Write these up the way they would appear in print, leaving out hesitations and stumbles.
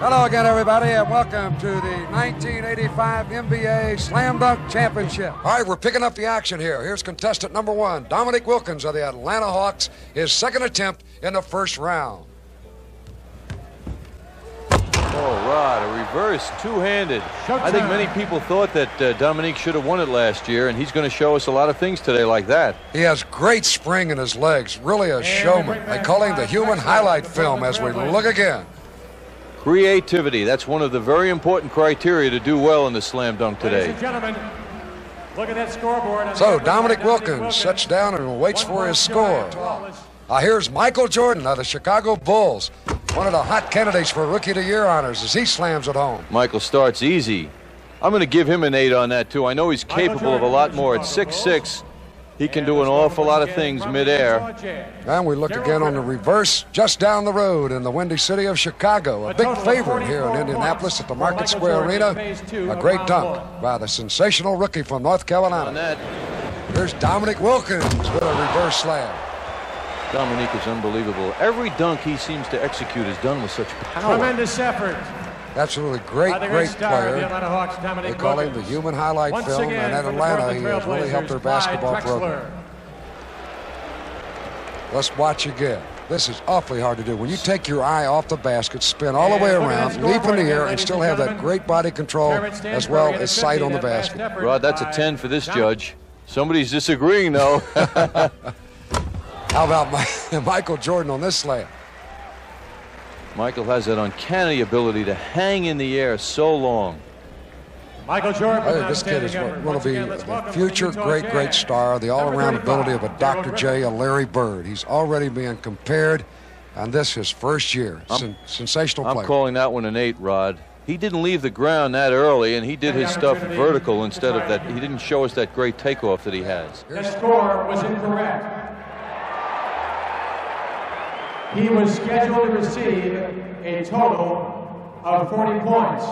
Hello again, everybody, and welcome to the 1985 NBA Slam Dunk Championship. All right, we're picking up the action here. Here's contestant number 1, Dominique Wilkins of the Atlanta Hawks, his second attempt in the first round. Oh, Rod, a reverse two-handed. I think many people thought that Dominique should have won it last year, and he's going to show us a lot of things today like that. He has great spring in his legs, really a showman. They call him the human highlight film as we look again. Creativity, that's one of the very important criteria to do well in the slam dunk today. Ladies and gentlemen, look at that scoreboard. So Dominique Wilkins sits down and waits for his score. Here's Michael Jordan of the Chicago Bulls, one of the hot candidates for Rookie of the Year honors as he slams it home. Michael starts easy. I'm going to give him an 8 on that too. I know he's capable of a lot more. At 6'6", he can do an awful lot of things midair. And we look again on the reverse just down the road in the windy city of Chicago. A big favorite here in Indianapolis at the Market Square Arena. A great dunk by the sensational rookie from North Carolina. Here's Dominique Wilkins with a reverse slam. Dominique is unbelievable. Every dunk he seems to execute is done with such power. Tremendous effort. Absolutely great player. They call him the human highlight film, and at Atlanta he has really helped their basketball program. Let's watch again. This is awfully hard to do. When you take your eye off the basket, spin all the way around, leap in the air, and still have that great body control as well as sight on the basket. Rod, that's a 10 for this judge. Somebody's disagreeing, though. How about Michael Jordan on this slam? Michael has that uncanny ability to hang in the air so long. Michael Jordan. I think this kid is going to be the future great star, the all-around ability of a Dr. J, a Larry Bird. He's already being compared, and this his first year. Sensational play. I'm calling that one an 8, Rod. He didn't leave the ground that early, and he did his stuff vertical instead of that. He didn't show us that great takeoff that he has. The score was incorrect. He was scheduled to receive a total of 40 points.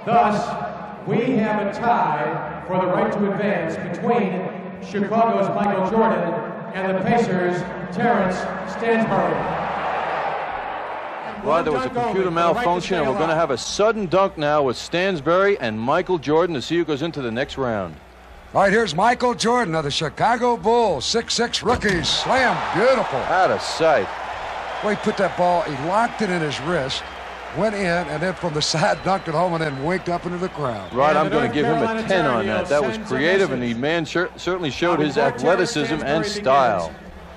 Thus, we have a tie for the right to advance between Chicago's Michael Jordan and the Pacers' Terrence Stansbury. Well, there was a computer malfunction, and we're going to have a sudden dunk now with Stansbury and Michael Jordan to see who goes into the next round. All right, here's Michael Jordan of the Chicago Bulls, 6'6" rookie, slam, beautiful. Out of sight. Well, he put that ball, he locked it in his wrist, went in, and then from the side dunked it home and then winked up into the crowd. Right, I'm going to give him a 10 on that. That was creative, and the man certainly showed his athleticism and style.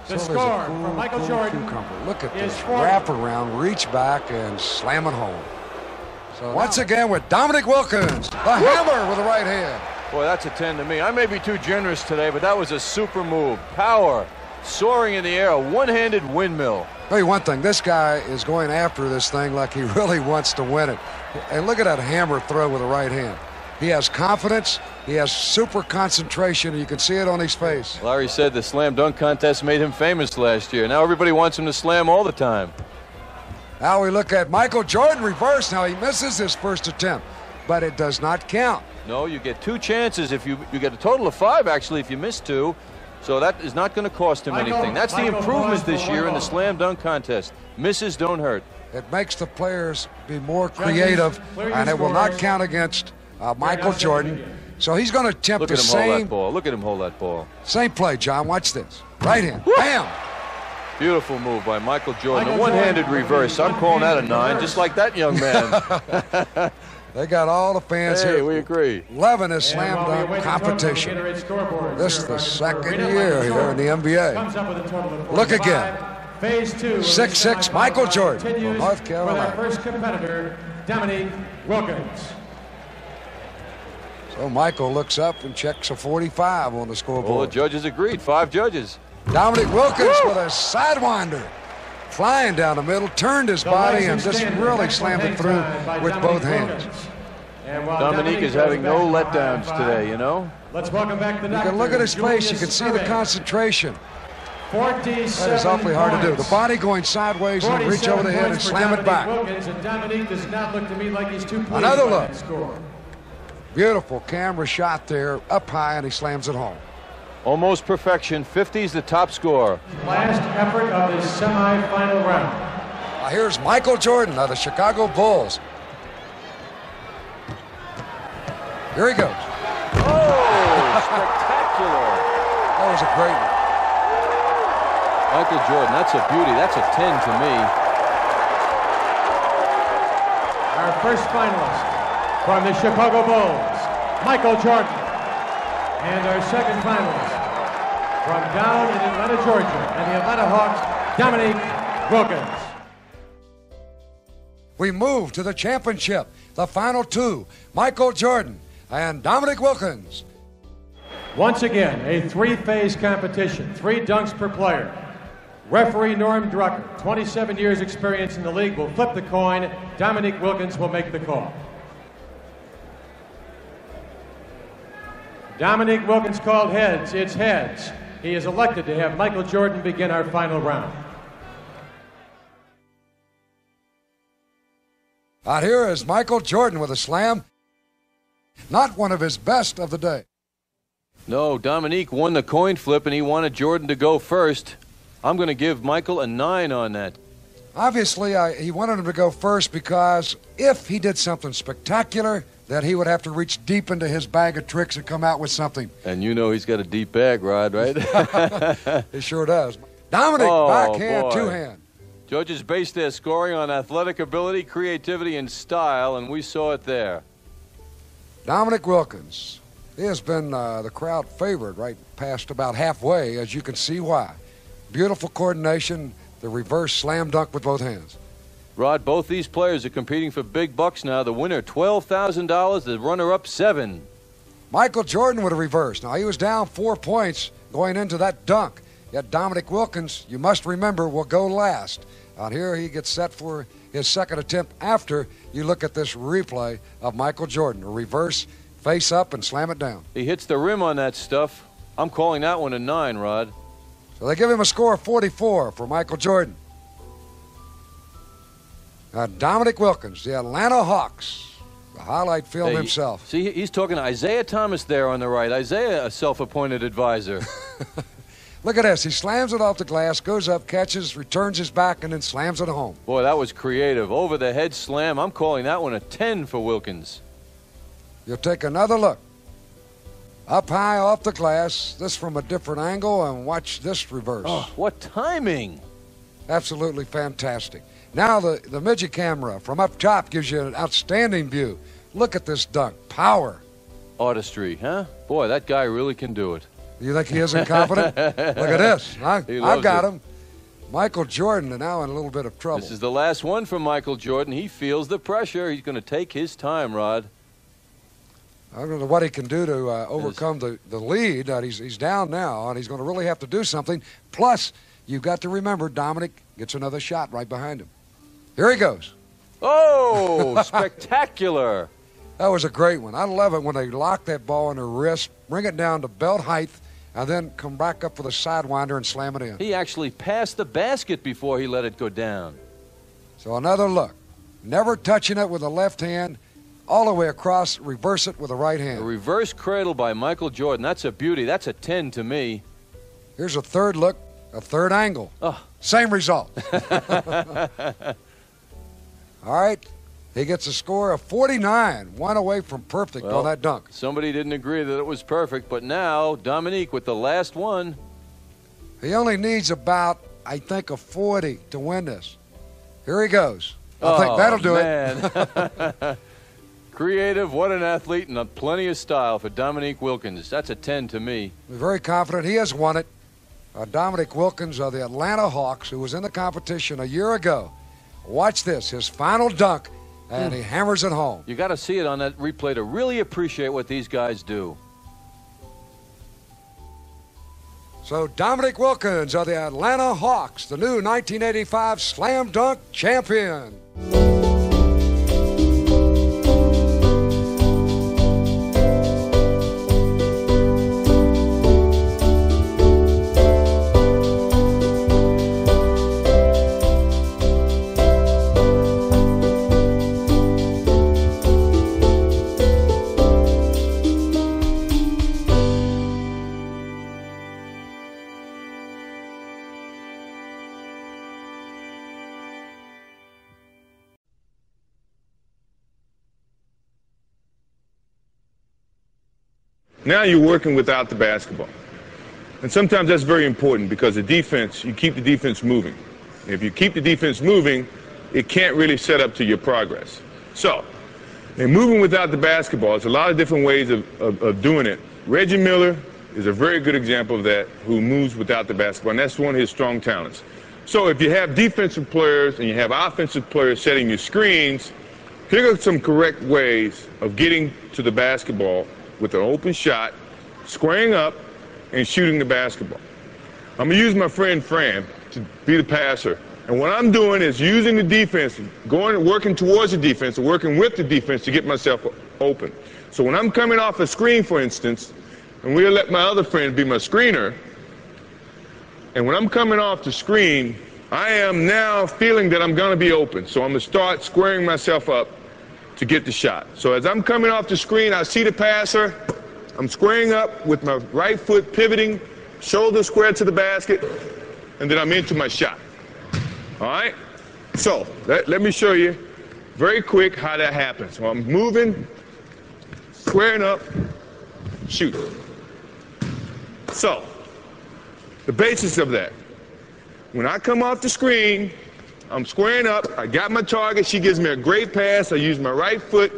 The score for Michael Jordan. Look at this wraparound, reach back, and slam it home. So once again with Dominique Wilkins, the hammer with the right hand. Boy, that's a 10 to me. I may be too generous today, but that was a super move. Power, soaring in the air, a one-handed windmill. Tell you one thing, this guy is going after this thing like he really wants to win it. And look at that hammer throw with the right hand. He has confidence, he has super concentration, and you can see it on his face. Larry said the slam dunk contest made him famous last year. Now everybody wants him to slam all the time. Now we look at Michael Jordan reverse. Now he misses his first attempt, but it does not count. No, you get 2 chances. If you get a total of 5, actually, if you miss 2. So that is not going to cost him anything. That's the improvement this year in the slam dunk contest. Misses don't hurt. It makes the players be more creative, and it will not count against Michael Jordan. So he's going to attempt the same. Hold that ball. Look at him hold that ball. Same play, John. Watch this. Right hand. Bam! Beautiful move by Michael Jordan. A one-handed reverse. I'm calling that a 9, just like that young man. They got all the fans here. Hey, we agree. Loving this slam dunk competition. This is the second year here in the NBA. Look again. Phase 2. 6'6" Michael Jordan from North Carolina. Our first competitor, Dominique Wilkins. So Michael looks up and checks a 45 on the scoreboard. Well, the judges agreed. 5 judges. Dominique Wilkins with a sidewinder. Flying down the middle, turned his body, and just really slammed it through with both hands. Dominique is having no letdowns today, you know? Let's welcome back the doctor. You can look at his face. You can see the concentration. That is awfully hard to do. The body going sideways and reach over the head and slam it back. Another look. Beautiful camera shot there, up high, and he slams it home. Almost perfection. 50's the top score. Last effort of this semifinal round. Here's Michael Jordan of the Chicago Bulls. Here he goes. Oh, spectacular. That was a great one. Michael Jordan, that's a beauty. That's a 10 to me. Our first finalist from the Chicago Bulls, Michael Jordan. And our second finalist from down in Atlanta, Georgia, and the Atlanta Hawks, Dominique Wilkins. We move to the championship. The final two, Michael Jordan and Dominique Wilkins. Once again, a three-phase competition, 3 dunks per player. Referee Norm Drucker, 27 years experience in the league, will flip the coin. Dominique Wilkins will make the call. Dominique Wilkins called heads. It's heads. He is elected to have Michael Jordan begin our final round. Out here is Michael Jordan with a slam. Not one of his best of the day. No, Dominique won the coin flip, and he wanted Jordan to go first. I'm going to give Michael a 9 on that. Obviously, he wanted him to go first because if he did something spectacular, that he would have to reach deep into his bag of tricks and come out with something. And you know he's got a deep bag, Rod, right? He sure does. Dominic, backhand, boy. two-hand. Judges based their scoring on athletic ability, creativity, and style, and we saw it there. Dominique Wilkins. He has been the crowd favorite right past about halfway, as you can see why. Beautiful coordination, the reverse slam dunk with both hands. Rod, both these players are competing for big bucks now. The winner, $12,000. The runner-up, $7,000. Michael Jordan with a reverse. Now, he was down 4 points going into that dunk. Yet Dominique Wilkins, you must remember, will go last. Out here, he gets set for his second attempt after you look at this replay of Michael Jordan. A reverse, face up, and slam it down. He hits the rim on that stuff. I'm calling that one a 9, Rod. So they give him a score of 44 for Michael Jordan. Now, Dominique Wilkins, the Atlanta Hawks, the highlight film himself. See, he's talking to Isaiah Thomas there on the right. Isaiah, a self-appointed advisor. Look at this. He slams it off the glass, goes up, catches, returns his back, and then slams it home. Boy, that was creative. Over the head slam. I'm calling that one a 10 for Wilkins. You'll take another look. Up high off the glass, this from a different angle, and watch this reverse. Oh, what timing. Absolutely fantastic. Now the midget camera from up top gives you an outstanding view. Look at this dunk. Power. Artistry, huh? Boy, that guy really can do it. You think he isn't confident? Look at this. I've got him. Michael Jordan is now in a little bit of trouble. This is the last one for Michael Jordan. He feels the pressure. He's going to take his time, Rod. I don't know what he can do to overcome the lead. He's down now, and he's going to really have to do something. Plus, you've got to remember, Dominic gets another shot right behind him. Here he goes. Oh, spectacular. That was a great one. I love it when they lock that ball in their wrist, bring it down to belt height, and then come back up for the sidewinder and slam it in. He actually passed the basket before he let it go down. So another look. Never touching it with the left hand, all the way across, reverse it with the right hand. A reverse cradle by Michael Jordan. That's a beauty. That's a 10 to me. Here's a third look, a third angle. Oh. Same result. All right. He gets a score of 49, one away from perfect on that dunk. Somebody didn't agree that it was perfect, but now Dominique with the last one. He only needs about, I think, a 40 to win this. Here he goes. I think that'll do it. Creative, what an athlete, and plenty of style for Dominique Wilkins. That's a 10 to me. We're very confident he has won it. Dominique Wilkins of the Atlanta Hawks, who was in the competition a year ago. Watch this, his final dunk, and he hammers it home. You got to see it on that replay to really appreciate what these guys do. So Dominique Wilkins of the Atlanta Hawks, the new 1985 Slam Dunk champion. Now you're working without the basketball. And sometimes that's very important because the defense, you keep the defense moving. If you keep the defense moving, it can't really set up to your progress. So, in moving without the basketball, there's a lot of different ways of doing it. Reggie Miller is a very good example of that, who moves without the basketball, and that's one of his strong talents. So if you have defensive players and you have offensive players setting your screens, here are some correct ways of getting to the basketball with an open shot, squaring up, and shooting the basketball. I'm going to use my friend Fran to be the passer. And what I'm doing is using the defense, working towards the defense, or working with the defense to get myself open. So when I'm coming off a screen, for instance, and we'll let my other friend be my screener, and when I'm coming off the screen, I am now feeling that I'm going to be open. So I'm going to start squaring myself up to get the shot. So as I'm coming off the screen, I see the passer. I'm squaring up with my right foot pivoting, shoulder square to the basket, and then I'm into my shot. All right? So let me show you very quick how that happens. So I'm moving, squaring up, shoot. So the basis of that, when I come off the screen, I'm squaring up, I got my target, she gives me a great pass, I use my right foot,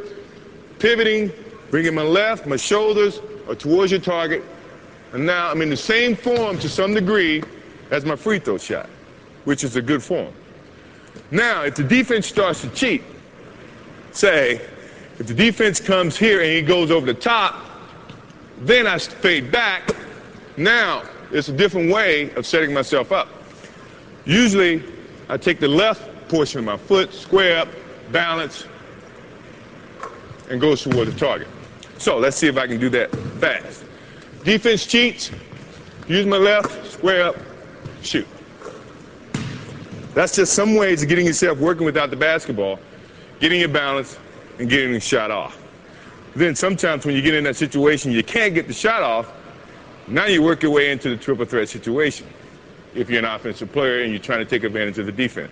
pivoting, bringing my left, my shoulders are towards your target, and now I'm in the same form to some degree as my free throw shot, which is a good form. Now, if the defense starts to cheat, say, if the defense comes here and he goes over the top, then I fade back. Now, it's a different way of setting myself up. Usually, I take the left portion of my foot, square up, balance, and go toward the target. So let's see if I can do that fast. Defense cheats, use my left, square up, shoot. That's just some ways of getting yourself working without the basketball, getting your balance, and getting the shot off. Then sometimes when you get in that situation, you can't get the shot off, now you work your way into the triple threat situation if you're an offensive player and you're trying to take advantage of the defense.